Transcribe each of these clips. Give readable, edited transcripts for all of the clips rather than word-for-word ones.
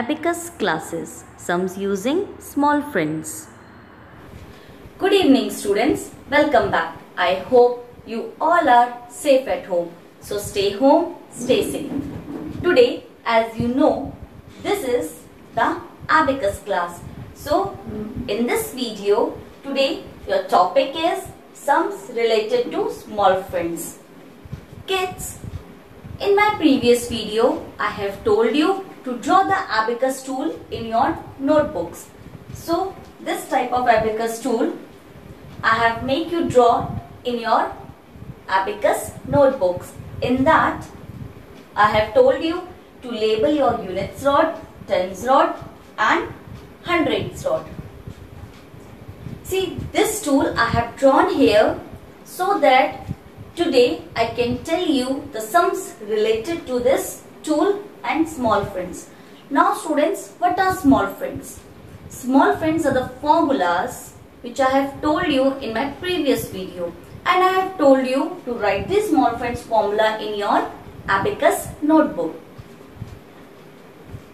Abacus classes, sums using small friends. Good evening students, welcome back. I hope you all are safe at home. So stay home, stay safe. Today, as you know, this is the Abacus class. So in this video, today your topic is sums related to small friends. Kids, in my previous video, I have told you to draw the abacus tool in your notebooks. So this type of abacus tool I have make you draw in your abacus notebooks. In that, I have told you to label your units rod, tens rod and hundreds rod. See, this tool I have drawn here so that today I can tell you the sums related to this tool and small friends. Now students, what are small friends? Small friends are the formulas which I have told you in my previous video, and I have told you to write this small friends formula in your abacus notebook.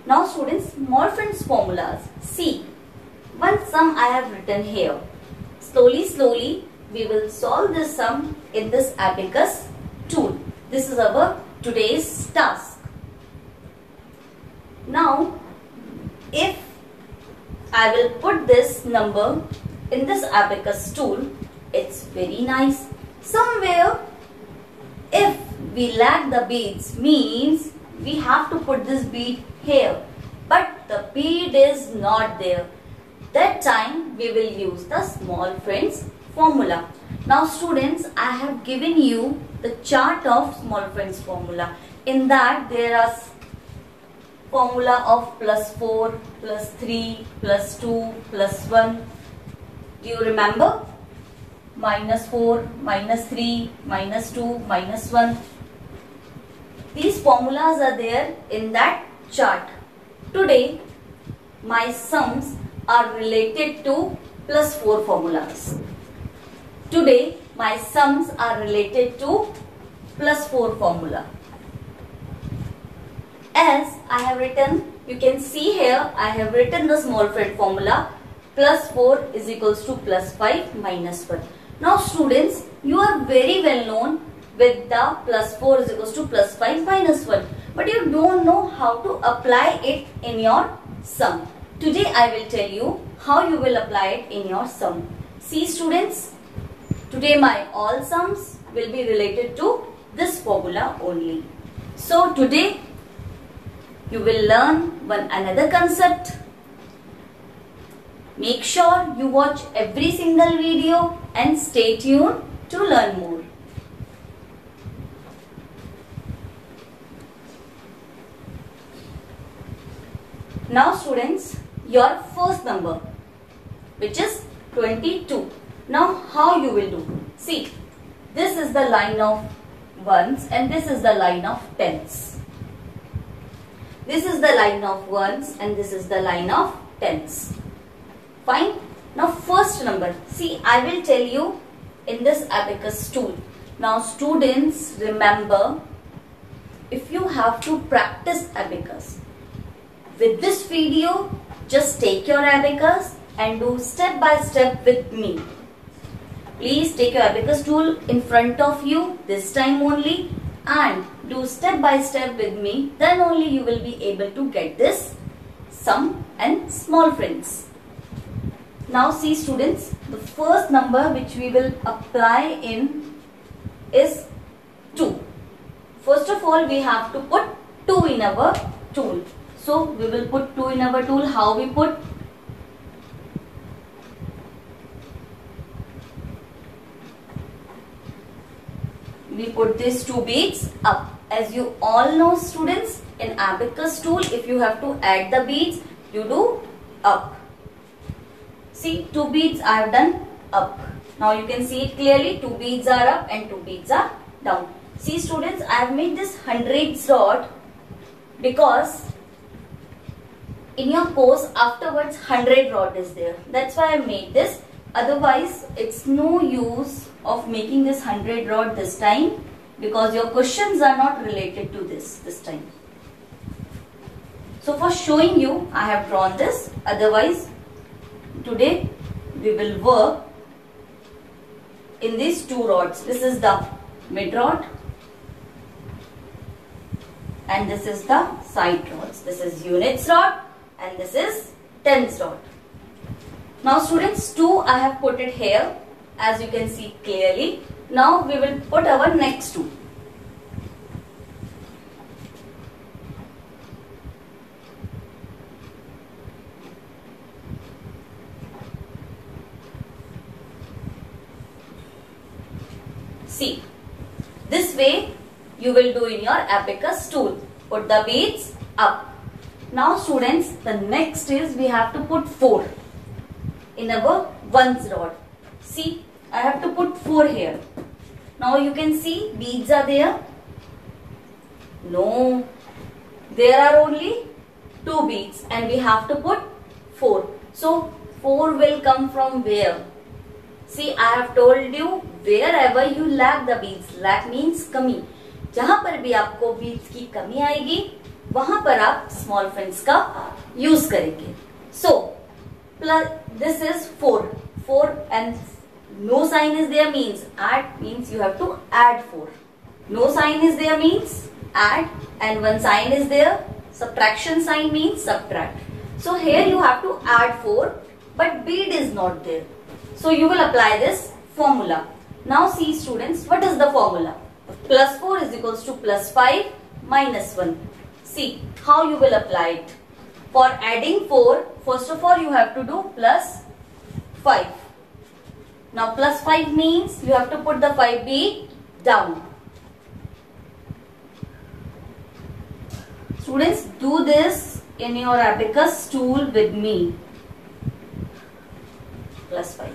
Now students, small friends formulas. See, one sum I have written here. Slowly we will solve this sum in this abacus tool. This is our today's task. Now, if I will put this number in this abacus tool, it's very nice. Somewhere, if we lack the beads, means we have to put this bead here. But the bead is not there. That time, we will use the small friends formula. Now students, I have given you the chart of small friends formula. In that, there are formula of +4, +3, +2, +1. Do you remember? -4, -3, -2, -1. These formulas are there in that chart. Today, my sums are related to +4 formulas. Today, my sums are related to +4 formula. As I have written, you can see here, I have written the small friend formula. +4 is equals to +5 minus 1. Now students, you are very well known with the +4 is equals to +5 minus 1. But you don't know how to apply it in your sum. Today I will tell you how you will apply it in your sum. See students, today my all sums will be related to this formula only. So today you will learn one another concept. Make sure you watch every single video and stay tuned to learn more. Now students, your first number, which is 22. Now how you will do? See, this is the line of ones and this is the line of tens. This is the line of ones and this is the line of tens. Fine. Now first number. See, I will tell you in this abacus tool. Now students, remember, if you have to practice abacus, with this video, just take your abacus and do step by step with me. Please take your abacus tool in front of you this time only and do step by step with me. Then only you will be able to get this sum and small friends. Now see students, the first number which we will apply in is 2. First of all, we have to put 2 in our tool. So we will put 2 in our tool. How we put? We put these 2 beads up. As you all know students, in abacus tool, if you have to add the beads, you do up. See, 2 beads I have done up. Now you can see it clearly, 2 beads are up and 2 beads are down. See students, I have made this hundreds rod because in your course afterwards 100 rod is there. That's why I made this. Otherwise, it's no use of making this 100 rod this time because your questions are not related to this time. So for showing you, I have drawn this. Otherwise, today we will work in these two rods. This is the mid rod and this is the side rods. This is units rod and this is tens rod. Now students, 2 I have put it here, as you can see clearly. Now we will put our next 2. See, this way you will do in your abacus tool. Put the beads up. Now students, the next is we have to put 4 in our ones rod. See, I have to put 4 here. Now you can see beads are there. No, there are only 2 beads and we have to put 4. So 4 will come from where? See, I have told you, wherever you lack the beads, lack means कमी, जहां पर भी आपको beads की कमी आएगी वहां पर आप small friends का यूज करेंगे. So plus this is 4 and no sign is there means add, means you have to add 4. No sign is there means add, and one sign is there, subtraction sign means subtract. So here you have to add 4 but bead is not there. So you will apply this formula. Now see students, what is the formula? Plus 4 is equals to plus 5 minus 1. See how you will apply it. For adding 4, first of all you have to do plus 5. Now plus 5 means you have to put the 5 bead down. Students, do this in your abacus tool with me. Plus 5.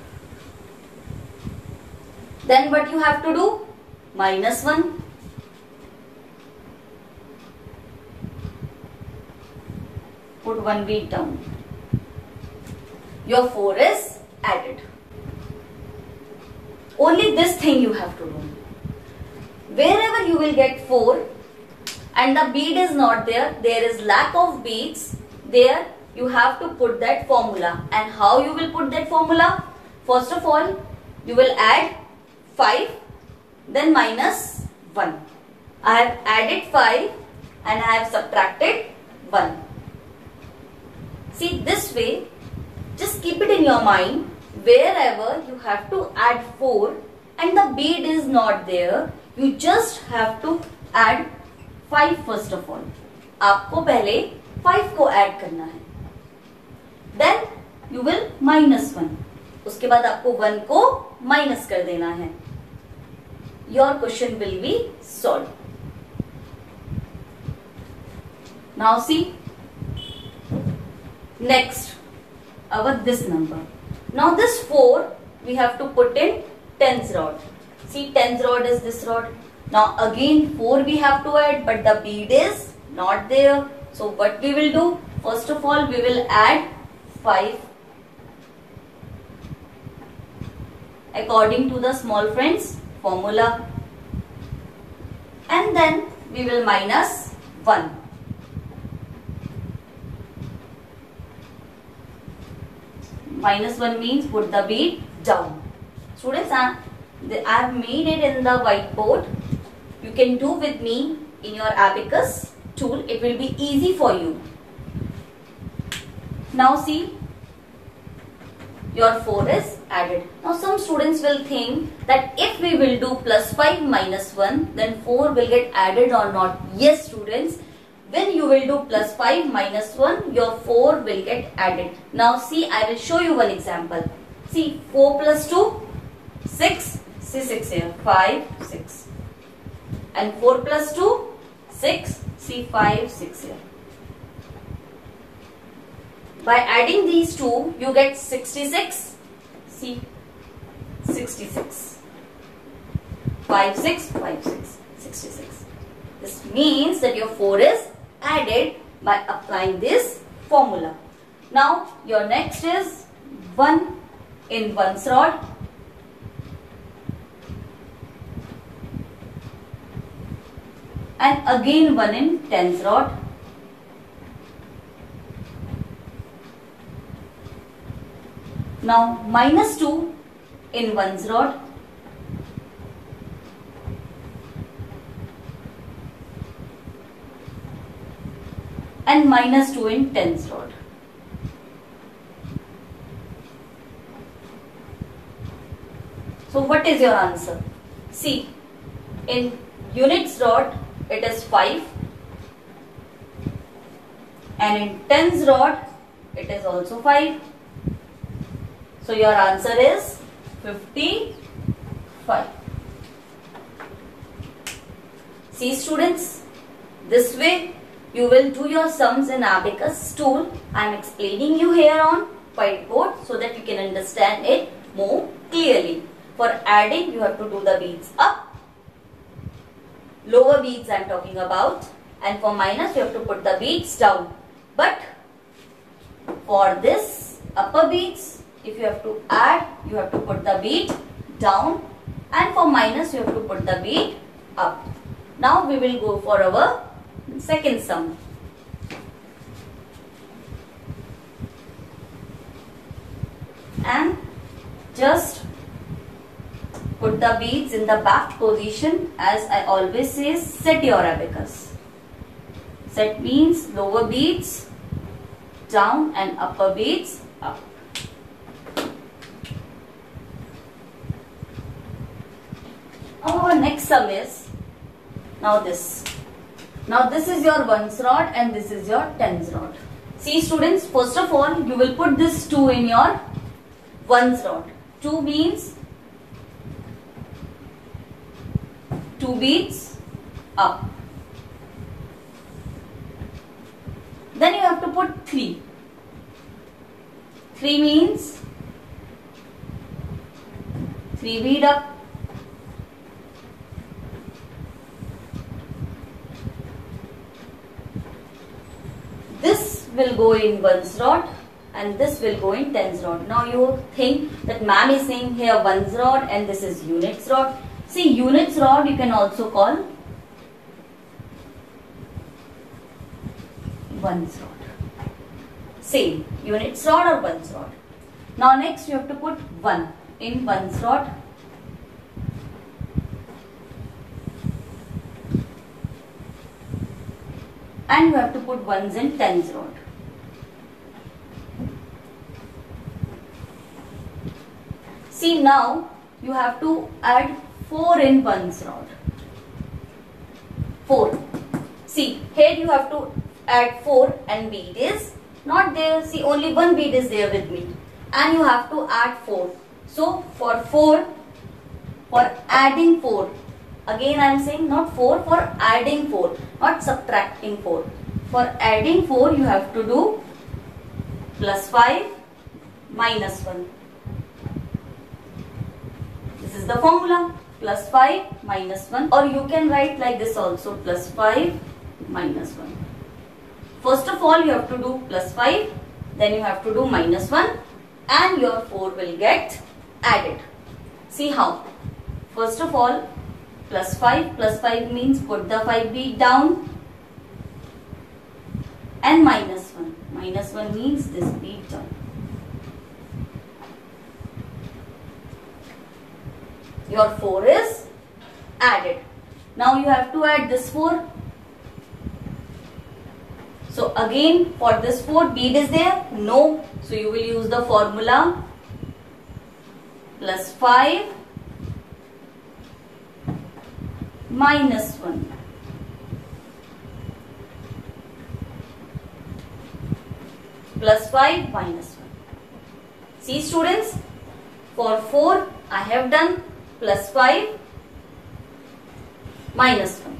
Then what you have to do? Minus 1. Put 1 bead down. Your 4 is added. Only this thing you have to do. Wherever you will get 4 and the bead is not there, there is lack of beads, there you have to put that formula. And how you will put that formula? First of all, you will add 5, then minus 1. I have added 5 and I have subtracted 1. See, this way, just keep it in your mind, wherever you have to add 4 and the bead is not there, you just have to add 5 first of all. आपको पहले 5 को add करना है. Then you will minus 1. उसके बाद आपको 1 को minus कर देना है. Your question will be solved. Now see, next, our this number. Now this 4 we have to put in tens rod. See, tens rod is this rod. Now again 4 we have to add, but the bead is not there. So what we will do? First of all, we will add 5 according to the small friends formula, and then we will minus 1. Minus 1 means put the bead down. Students, I have made it in the whiteboard. You can do with me in your abacus tool. It will be easy for you. Now see, your 4 is added. Now some students will think that if we will do plus 5 minus 1, then 4 will get added or not. Yes students, when you will do plus 5 minus 1, your 4 will get added. Now see, I will show you one example. See, 4 plus 2, 6. See 6 here, 5, 6. And 4 plus 2, 6. See 5, 6 here. By adding these two, you get 66. See, 66. 5, 6, 5, 6, 66. This means that your 4 is added by applying this formula. Now, your next is 1 in ones rod. And again 1 in tens rod. Now minus 2 in ones rod. And minus 2 in tens rod. So what is your answer? See, in units rod it is 5 and in tens rod it is also 5. So your answer is 55. See students, this way you will do your sums in abacus tool. I am explaining you here on whiteboard so that you can understand it more clearly. For adding, you have to do the beads up, lower beads I am talking about, and for minus you have to put the beads down. But for this upper beads, if you have to add, you have to put the bead down, and for minus you have to put the bead up. Now we will go for our second sum. And just put the beads in the back position. As I always say, set your abacus. Set means lower beads down and upper beads up. Our next sum is now this. Now this is your ones rod and this is your tens rod. See students, first of all you will put this 2 in your ones rod. 2 means 2 beads up. Then you have to put 3. 3 means 3 bead up. This will go in ones rod and this will go in tens rod. Now you think that ma'am is saying here ones rod and this is units rod. See, units rod you can also call ones rod. Same, units rod or ones rod. Now next you have to put 1 in ones rod. And you have to put ones in tens rod. See, now you have to add 4 in ones rod. 4. See, here you have to add 4 and bead is not there. See, only one bead is there with me. And you have to add 4. So, for 4, for adding 4. Again I am saying not 4, for adding 4, not subtracting 4. For adding 4 you have to do plus 5 minus 1. This is the formula, plus 5 minus 1, or you can write like this also, plus 5 minus 1. First of all you have to do plus 5, then you have to do minus 1 and your 4 will get added. See how? First of all, plus 5 means put the 5 bead down and minus 1. Minus 1 means this bead down. Your 4 is added. Now you have to add this 4. So again for this 4 bead is there? No. So you will use the formula plus 5 minus 1. Plus 5 minus 1. See students, for 4 I have done plus 5 minus 1.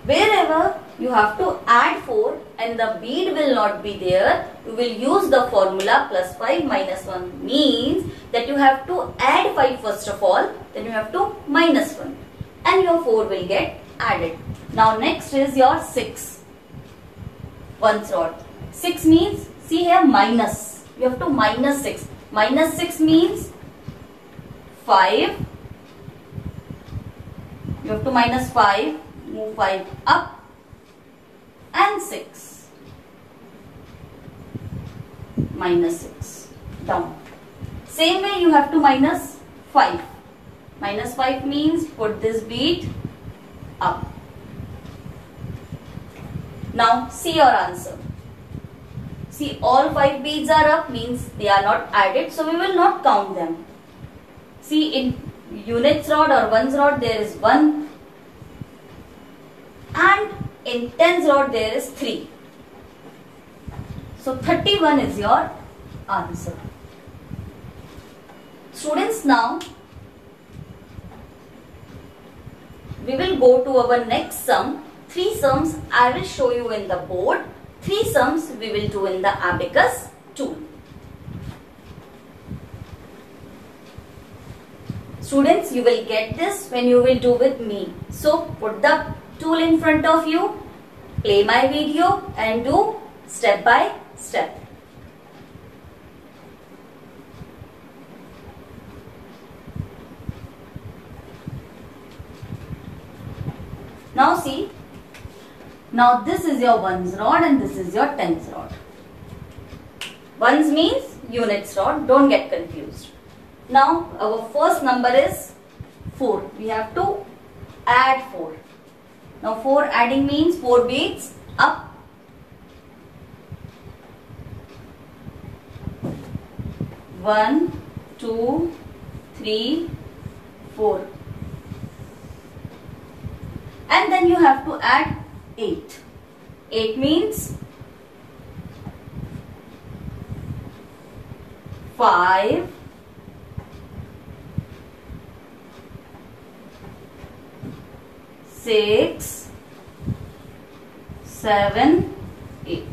Wherever you have to add 4 and the bead will not be there, you will use the formula plus 5 minus 1, means that you have to add 5 first of all, then you have to minus 1 and your 4 will get added. Now next is your 6. Ones rod. 6 means, see here, minus. You have to minus 6. Minus 6 means 5. You have to minus 5. Move 5 up and 6. Minus 6. down. Same way you have to minus 5. Minus 5 means put this bead up. Now see your answer. See, all 5 beads are up means they are not added, so we will not count them. See, in units rod or ones rod there is 1 and in tens rod there is 3. So 31 is your answer. Students, now we will go to our next sum. 3 sums I will show you in the board. 3 sums we will do in the abacus tool. Students, you will get this when you will do with me. So put the tool in front of you, play my video and do step by step. Now see, now this is your ones rod and this is your tens rod. Ones means units rod, don't get confused. Now our first number is 4. We have to add 4. Now 4 adding means 4 beads up. One, 2, 3, 4. And then you have to add 8. 8 means 5, 6, 7, 8.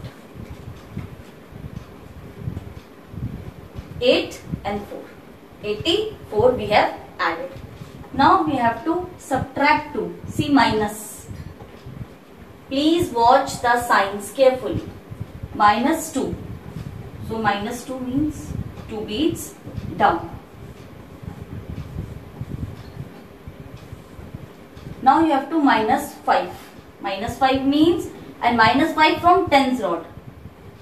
8 and 4. 84 we have added. Now we have to subtract 2. See, minus. Please watch the signs carefully. Minus 2. So minus 2 means 2 beads down. Now you have to minus 5. Minus 5 means, and minus 5 from tens rod.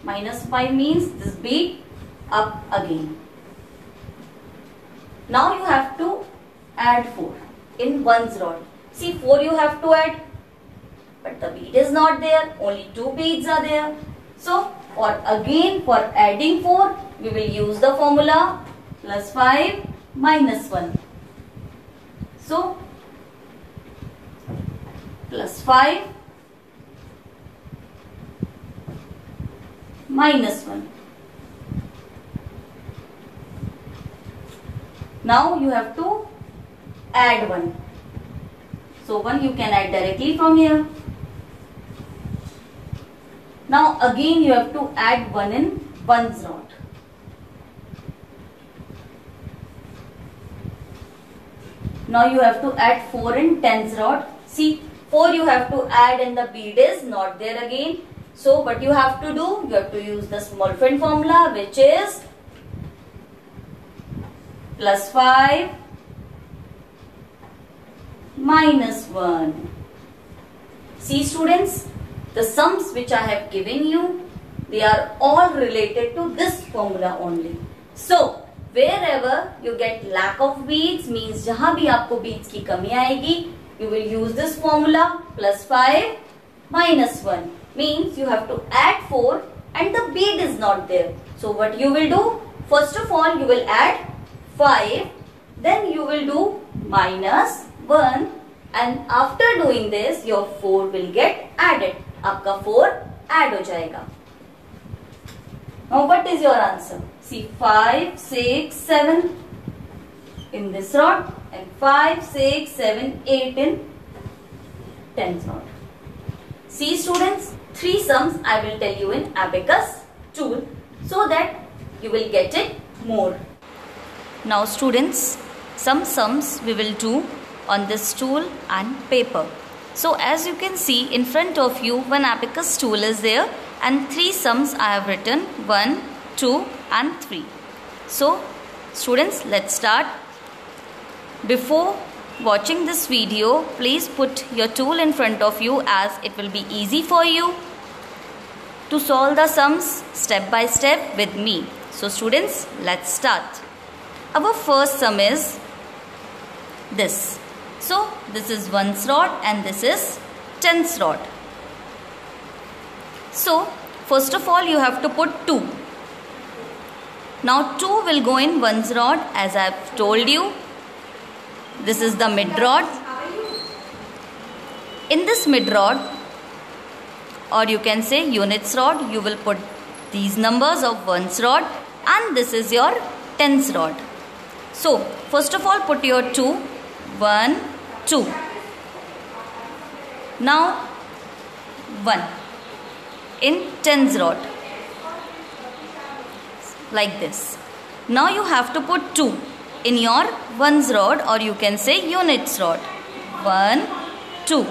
Minus 5 means this bead up again. Now you have to add 4 in ones rod. See, 4 you have to add, but the bead is not there, only 2 beads are there. So for adding 4, we will use the formula plus 5 minus 1. So plus 5 minus 1. Now you have to add 1. So 1 you can add directly from here. Now again you have to add 1 in ones rod. Now you have to add 4 in tens rod. See, 4 you have to add and the bead is not there again. So what you have to do, you have to use the small friend formula, which is plus 5 minus 1. See students, the sums which I have given you, they are all related to this formula only. So wherever you get lack of beads, means जहाँ भी आपको beads की कमी आएगी, you will use this formula plus 5 minus 1. Means you have to add 4 and the bead is not there. So what you will do? First of all you will add 5, then you will do minus 1, and after doing this your 4 will get added. आपका 4 add हो जाएगा. Now what is your answer? See, 5, 6, 7 in this rod and 5, 6, 7, 8 in tens rod. See students, 3 sums I will tell you in abacus tool so that you will get it more. Now students, some sums we will do on this tool and paper. So as you can see in front of you, one abacus tool is there and 3 sums I have written, 1, 2 and 3. So students, let's start. Before watching this video, please put your tool in front of you as it will be easy for you to solve the sums step by step with me. So students, let's start. Our first sum is this. So this is 1's rod and this is 10's rod. So first of all you have to put 2. Now 2 will go in 1's rod as I have told you. This is the mid rod. In this mid rod, or you can say units rod, you will put these numbers of 1's rod and this is your 10's rod. So first of all put your 2, 1, 2. Now 1 in 10's rod like this. Now you have to put 2 in your 1's rod, or you can say units rod. 1, 2.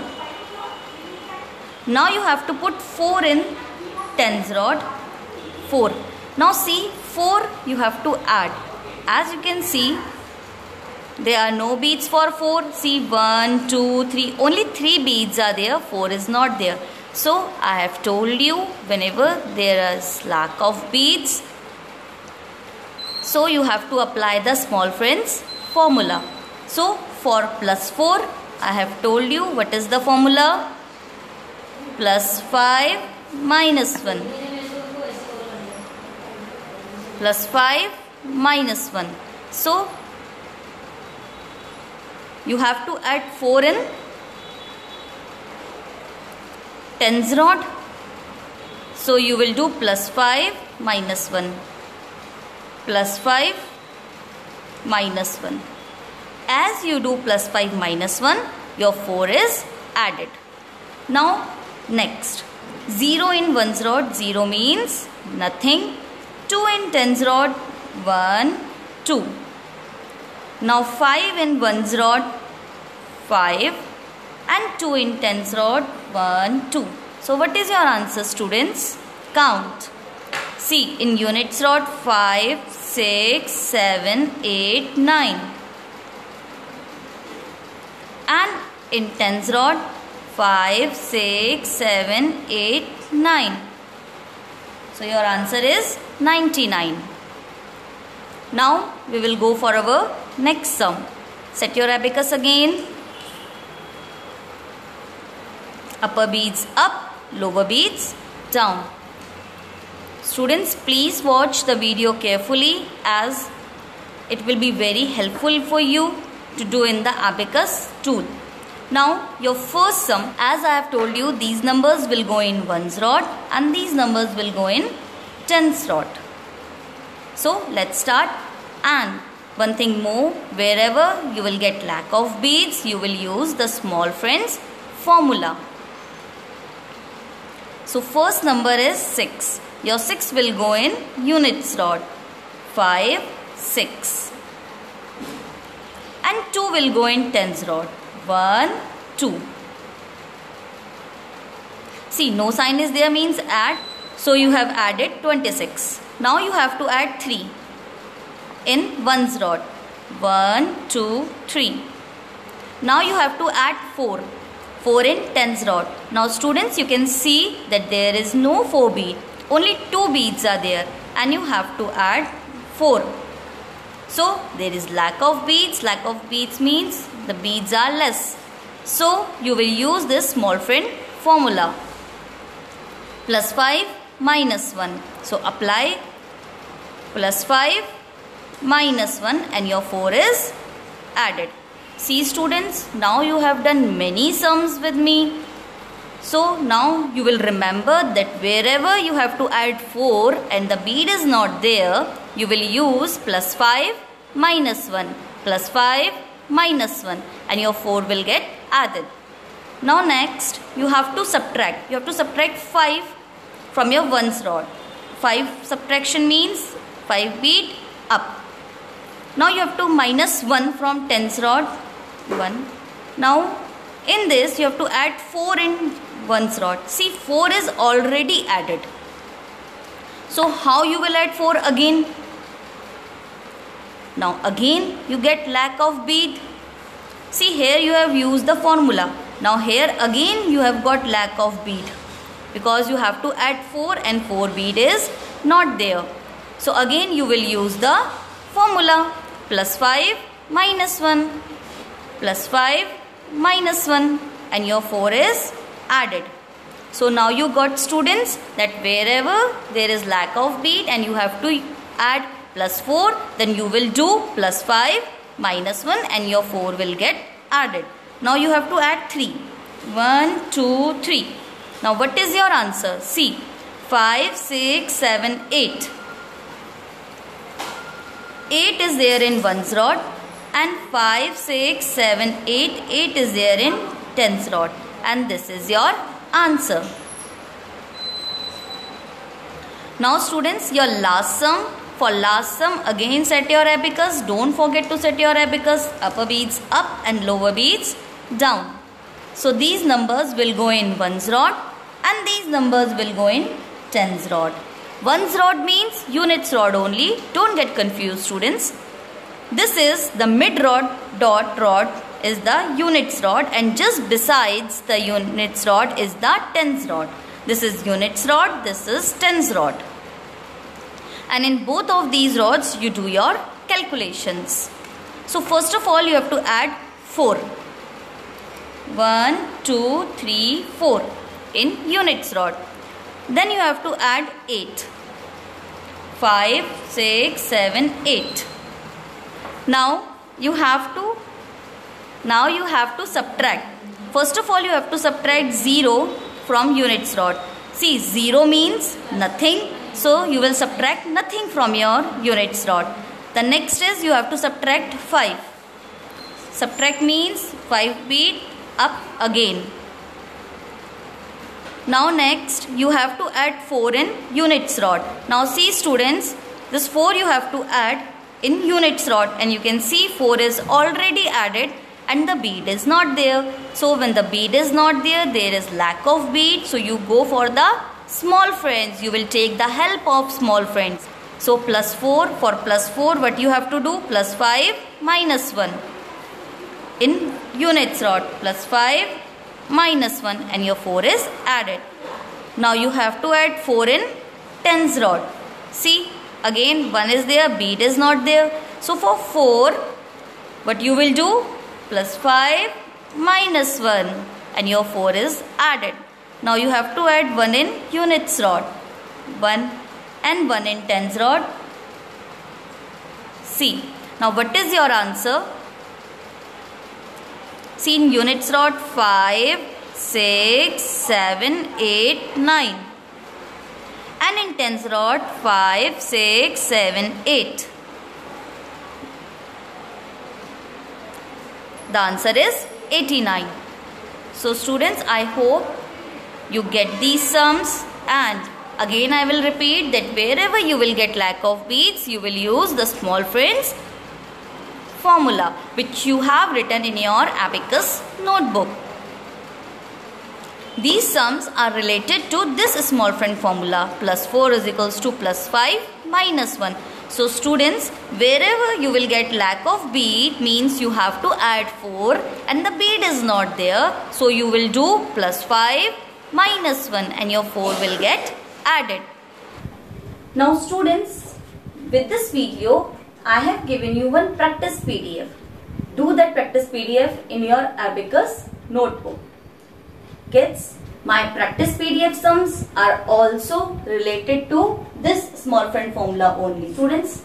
Now you have to put 4 in 10's rod. 4. Now see, 4 you have to add. As you can see, there are no beads for 4. See, 1, 2, 3. Only 3 beads are there. 4 is not there. So I have told you, whenever there is lack of beads, so you have to apply the small friends formula. So for plus 4, I have told you what is the formula. Plus 5 minus 1. Plus 5 minus 1. So you have to add 4 in 10's rod. So you will do plus 5 minus 1. Plus 5 minus 1. As you do plus 5 minus 1, your 4 is added. Now next, 0 in 1's rod, 0 means nothing. 2 in 10's rod, 1, 2. Now 5 in 1's rod, 5, and 2 in 10's rod, 1, 2. So what is your answer, students? Count. See, in units rod, 5, 6, 7, 8, 9. And in 10's rod, 5, 6, 7, 8, 9. So your answer is 99. Now we will go for our next sum. Set your abacus again. Upper beads up, lower beads down. Students, please watch the video carefully as it will be very helpful for you to do in the abacus tool. Now your first sum, as I have told you, these numbers will go in 1's rod and these numbers will go in 10's rod. So let's start. And one thing more, wherever you will get lack of beads, you will use the small friends formula. So first number is 6. Your 6 will go in units rod. 5, 6. And 2 will go in 10's rod. 1, 2. See, no sign is there means add. So you have added 26. Now you have to add 3 in 1's rod. 1, 2, 3. Now you have to add 4. 4 in 10's rod. Now students, you can see that there is no 4 bead. Only 2 beads are there and you have to add 4. So there is lack of beads. Lack of beads means the beads are less. So you will use this small friend formula. Plus 5 minus 1. So apply plus 5 minus 1 and your 4 is added. See students, now you have done many sums with me. So now you will remember that wherever you have to add 4 and the bead is not there, you will use plus 5 minus 1, plus 5 minus 1 and your 4 will get added. Now next you have to subtract. You have to subtract 5 from your 1's rod. 5 subtraction means 5 bead up. Now you have to minus 1 from 10's rod. 1. Now in this you have to add 4 in 1's rod. See, 4 is already added. So how you will add 4 again? Now again you get lack of bead. See, here you have used the formula. Now here again you have got lack of bead because you have to add 4 and 4 bead is not there. So again you will use the formula plus 5 minus 1 plus 5 minus 1 and your 4 is added. So now you got students that wherever there is lack of beat and you have to add plus 4, then you will do plus 5 minus 1 and your 4 will get added. Now you have to add 3. 1, 2, 3. Now what is your answer? See, 5, 6, 7, 8. 8 is there in 1's rod and 5, 6, 7, 8. 8 is there in 10's rod and this is your answer. Now students, your last sum. For last sum, again set your abacus. Don't forget to set your abacus. Upper beads up and lower beads down. So these numbers will go in 1's rod and these numbers will go in 10's rod. 1's rod means units rod only. Don't get confused students. This is the mid rod, dot rod is the units rod and just besides the units rod is the 10's rod. This is units rod, this is 10's rod. And in both of these rods you do your calculations. So first of all you have to add 4. 1, 2, 3, 4 in units rod. Then you have to add 8. 5, 6, 7, 8. Now you have to subtract. First of all you have to subtract 0 from units rod. See, 0 means nothing. So you will subtract nothing from your units rod. The next is you have to subtract 5. Subtract means 5 bead up again. Now next you have to add 4 in units rod. Now see students, this 4 you have to add in units rod and you can see 4 is already added and the bead is not there. So when the bead is not there, there is lack of bead. So you go for the small friends. You will take the help of small friends. So plus 4, for plus 4 what you have to do? Plus 5 minus 1 in units rod. Plus 5 minus 1 and your 4 is added. Now you have to add 4 in 10's rod. See, again 1 is there, bead is not there. So for 4 what you will do? Plus 5 minus 1 and your 4 is added. Now you have to add 1 in units rod. 1 and 1 in 10's rod. See, now what is your answer? See, in units rod 5, 6, 7, 8, 9. And in 10's rod 5, 6, 7, 8. The answer is 89. So students, I hope you get these sums, and again I will repeat that wherever you will get lack of beads, you will use the small friends formula which you have written in your abacus notebook. These sums are related to this small friend formula. Plus 4 is equals to plus 5 minus 1. So students, wherever you will get lack of bead means you have to add 4 and the bead is not there. So you will do plus 5 minus 1 and your 4 will get added. Now students, with this video, I have given you one practice PDF. Do that practice PDF in your abacus notebook. Kids, my practice PDF sums are also related to this small friend formula only. Students,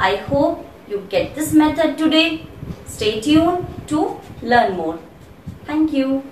I hope you get this method today. Stay tuned to learn more. Thank you.